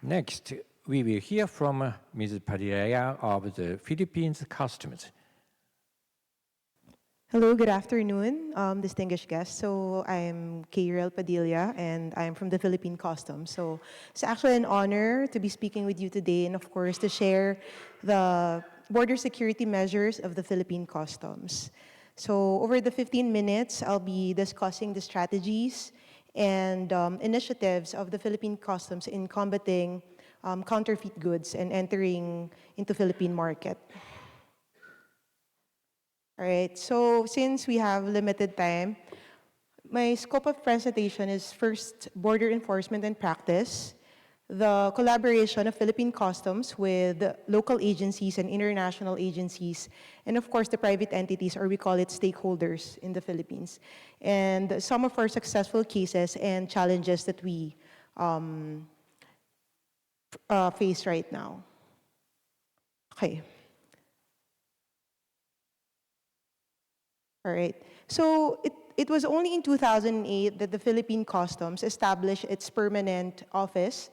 Next, we will hear from Ms. Padilla of the Philippines Customs. Hello, good afternoon, distinguished guests. So I'm Kayrel Padilla, and I'm from the Philippine Customs. So it's actually an honor to be speaking with you today, and of course to share the border security measures of the Philippine Customs. So over the 15 minutes, I'll be discussing the strategies and initiatives of the Philippine Customs in combating counterfeit goods and entering into Philippine market. All right, so since we have limited time, my scope of presentation is first, border enforcement and practice, the collaboration of Philippine Customs with local agencies and international agencies, and of course the private entities, or we call it stakeholders in the Philippines, and some of our successful cases and challenges that we face right now. Okay. All right. So it was only in 2008 that the Philippine Customs established its permanent office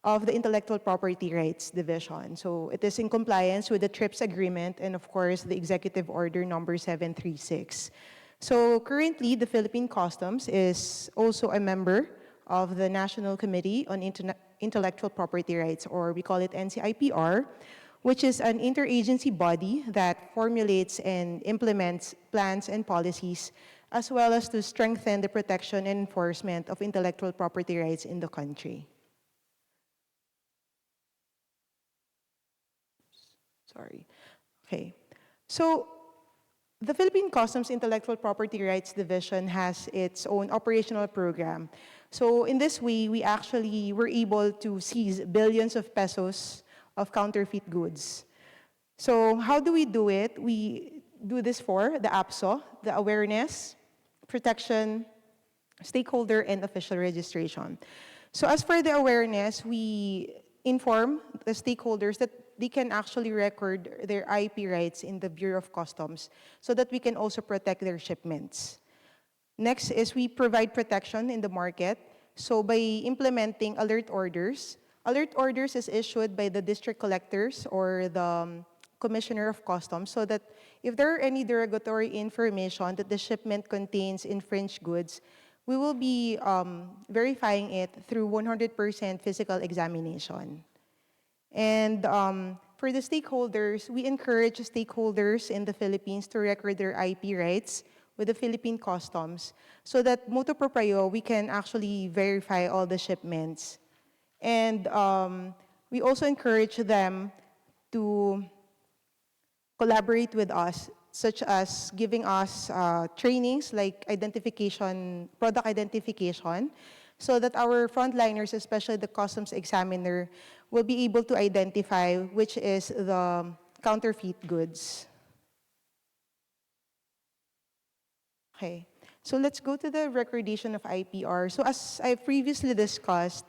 of the Intellectual Property Rights Division. So it is in compliance with the TRIPS agreement and of course the Executive Order number 736. So currently the Philippine Customs is also a member of the National Committee on Intellectual Property Rights, or we call it NCIPR, which is an interagency body that formulates and implements plans and policies, as well as to strengthen the protection and enforcement of intellectual property rights in the country. Sorry. Okay. So the Philippine Customs Intellectual Property Rights Division has its own operational program. So in this way, we actually were able to seize billions of pesos of counterfeit goods. So how do we do it? We do this for the APSO, the awareness, protection, stakeholder, and official registration. So as for the awareness, we inform the stakeholders that they can actually record their IP rights in the Bureau of Customs so that we can also protect their shipments. Next is we provide protection in the market. So by implementing alert orders is issued by the district collectors or the commissioner of customs, so that if there are any derogatory information that the shipment contains infringed goods, we will be verifying it through 100% physical examination. And for the stakeholders, we encourage stakeholders in the Philippines to record their IP rights with the Philippine Customs so that motu proprio, we can actually verify all the shipments. And we also encourage them to collaborate with us, such as giving us trainings like product identification, so that our frontliners, especially the customs examiner, will be able to identify which is the counterfeit goods. Okay, so let's go to the recordation of IPR. So as I previously discussed,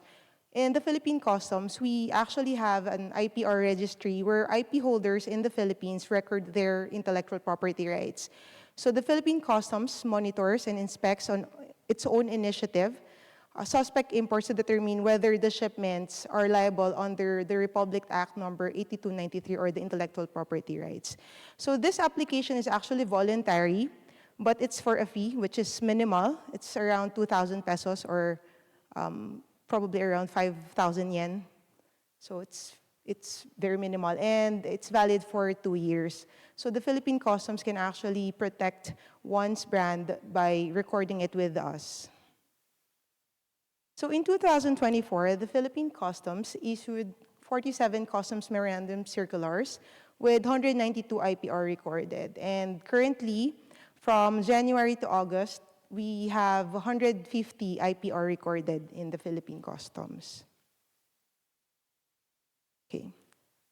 in the Philippine Customs, we actually have an IPR registry where IP holders in the Philippines record their intellectual property rights. So the Philippine Customs monitors and inspects on its own initiative suspect imports to determine whether the shipments are liable under the Republic Act number 8293 or the intellectual property rights. So this application is actually voluntary, but it's for a fee which is minimal. It's around 2,000 pesos or probably around 5,000 yen. So it's very minimal, and it's valid for 2 years. So the Philippine Customs can actually protect one's brand by recording it with us. So in 2024, the Philippine Customs issued 47 customs memorandum circulars with 192 IPR recorded. And currently, from January to August, we have 150 IPR recorded in the Philippine Customs. Okay,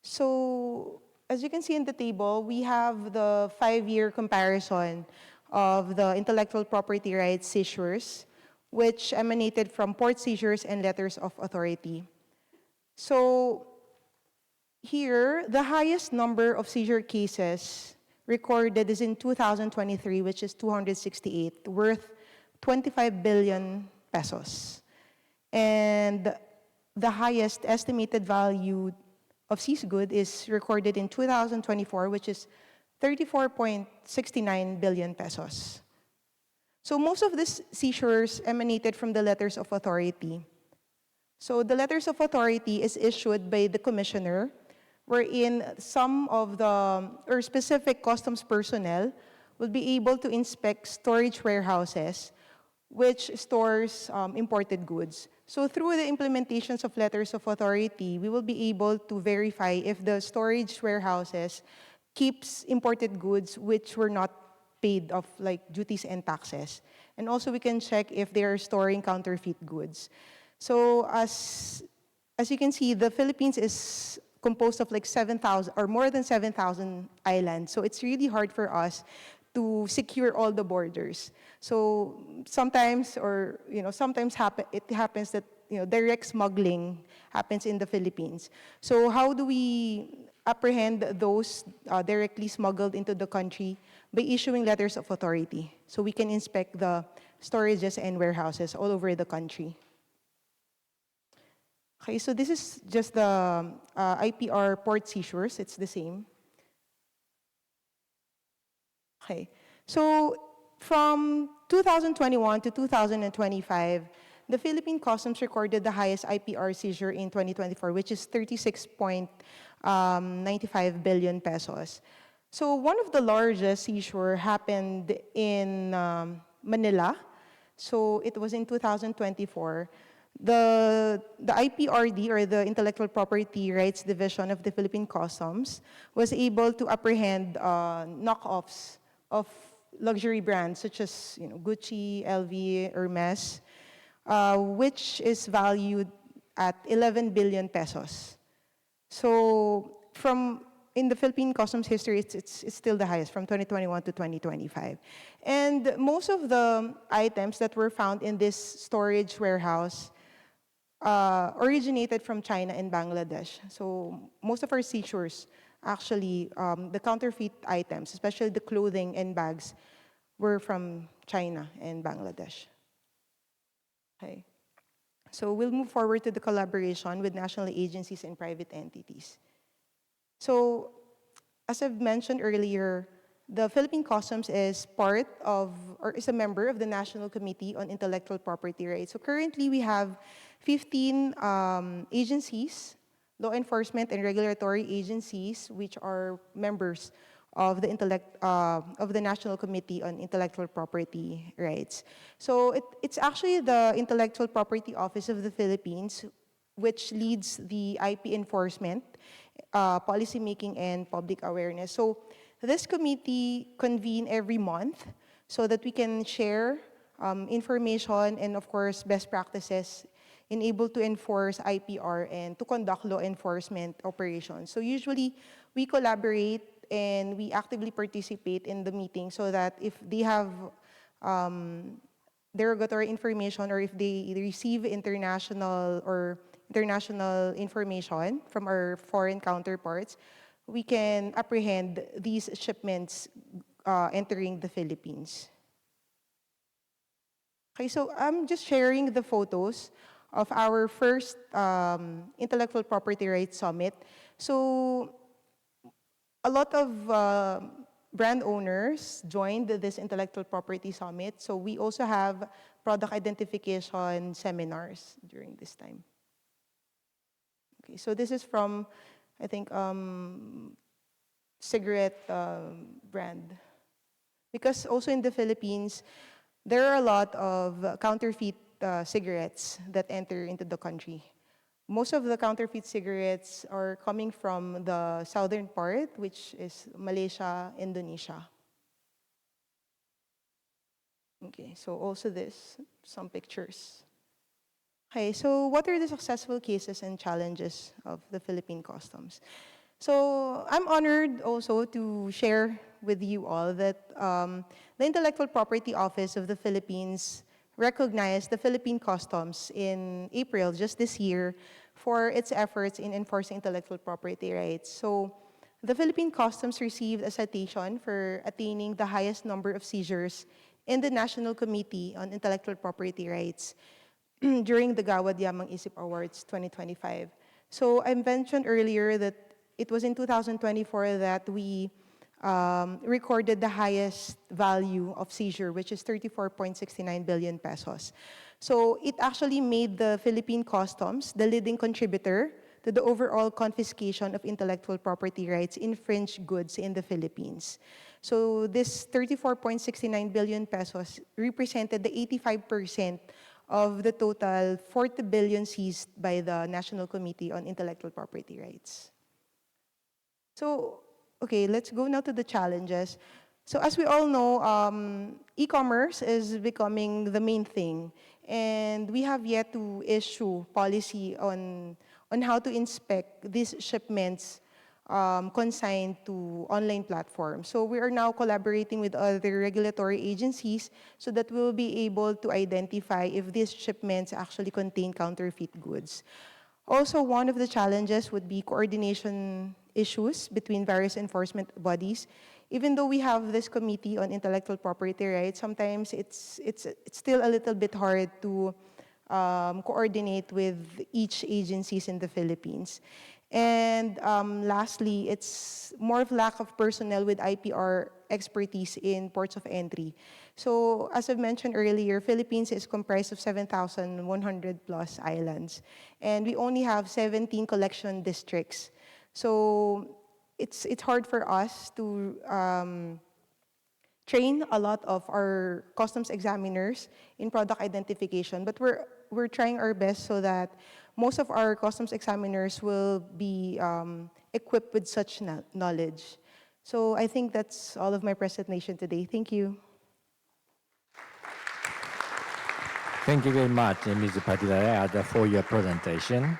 so as you can see in the table, we have the 5-year comparison of the intellectual property rights seizures, which emanated from port seizures and letters of authority. So here, the highest number of seizure cases recorded is in 2023, which is 268, worth 25 billion pesos. And the highest estimated value of seized good is recorded in 2024, which is 34.69 billion pesos. So most of these seizures emanated from the letters of authority. So the letters of authority is issued by the commissioner, wherein some of the, or specific customs personnel will be able to inspect storage warehouses which stores imported goods. So through the implementations of letters of authority, we will be able to verify if the storage warehouses keeps imported goods which were not paid of like duties and taxes. And also we can check if they are storing counterfeit goods. So as you can see, the Philippines is composed of like 7,000 or more than 7,000 islands. So it's really hard for us to secure all the borders. So sometimes, or sometimes it happens that direct smuggling happens in the Philippines. So how do we apprehend those directly smuggled into the country? By issuing letters of authority. So we can inspect the storages and warehouses all over the country. Okay, so this is just the IPR port seizures. It's the same. Okay, so from 2021 to 2025, the Philippine Customs recorded the highest IPR seizure in 2024, which is 36.95 billion pesos. So one of the largest seizure happened in Manila. So it was in 2024. The IPRD, or the Intellectual Property Rights Division of the Philippine Customs, was able to apprehend knockoffs of luxury brands such as Gucci, LV, Hermes, which is valued at 11 billion pesos. So in the Philippine Customs history, it's still the highest from 2021 to 2025. And most of the items that were found in this storage warehouse originated from China and Bangladesh. So most of our seizures, actually, the counterfeit items, especially the clothing and bags, were from China and Bangladesh. Okay. So we'll move forward to the collaboration with national agencies and private entities. So, as I've mentioned earlier, the Philippine Customs is part of, or is a member of the National Committee on Intellectual Property Rights. So currently we have 15 agencies, law enforcement and regulatory agencies, which are members of the National Committee on Intellectual Property Rights. So it's actually the Intellectual Property Office of the Philippines which leads the IP enforcement, policy making, and public awareness. So this committee convene every month so that we can share information and, of course, best practices in able to enforce IPR and to conduct law enforcement operations. So usually we collaborate and we actively participate in the meeting so that if they have derogatory information or if they receive international information from our foreign counterparts, we can apprehend these shipments entering the Philippines. Okay, so I'm just sharing the photos of our first Intellectual Property Rights Summit. So a lot of brand owners joined this Intellectual Property Summit. So we also have product identification seminars during this time. Okay, so this is from, I think, cigarette brand. Because also in the Philippines, there are a lot of counterfeit cigarettes that enter into the country. Most of the counterfeit cigarettes are coming from the southern part, which is Malaysia, Indonesia. Okay, so also this, some pictures. Okay, so what are the successful cases and challenges of the Philippine Customs? So I'm honored also to share with you all that the Intellectual Property Office of the Philippines recognized the Philippine Customs in April, just this year, for its efforts in enforcing intellectual property rights. So the Philippine Customs received a citation for attaining the highest number of seizures in the National Committee on Intellectual Property Rights. during the Gawad Yamang ISIP Awards 2025. So I mentioned earlier that it was in 2024 that we recorded the highest value of seizure, which is 34.69 billion pesos. So it actually made the Philippine Customs the leading contributor to the overall confiscation of intellectual property rights infringed goods in the Philippines. So this 34.69 billion pesos represented the 85% of the total 40 billion seized by the National Committee on Intellectual Property Rights. So, okay, let's go now to the challenges. So as we all know, e-commerce is becoming the main thing, and we have yet to issue policy on how to inspect these shipments consigned to online platforms. So we are now collaborating with other regulatory agencies so that we'll be able to identify if these shipments actually contain counterfeit goods. Also, one of the challenges would be coordination issues between various enforcement bodies. Even though we have this committee on intellectual property rights, sometimes it's still a little bit hard to coordinate with each agencies in the Philippines. And lastly, it's more of lack of personnel with IPR expertise in ports of entry. So as I've mentioned earlier, Philippines is comprised of 7,100 plus islands. And we only have 17 collection districts. So it's hard for us to train a lot of our customs examiners in product identification, but we're trying our best so that most of our customs examiners will be equipped with such knowledge. So I think that's all of my presentation today. Thank you. Thank you very much, Ms. Padilla, for your presentation.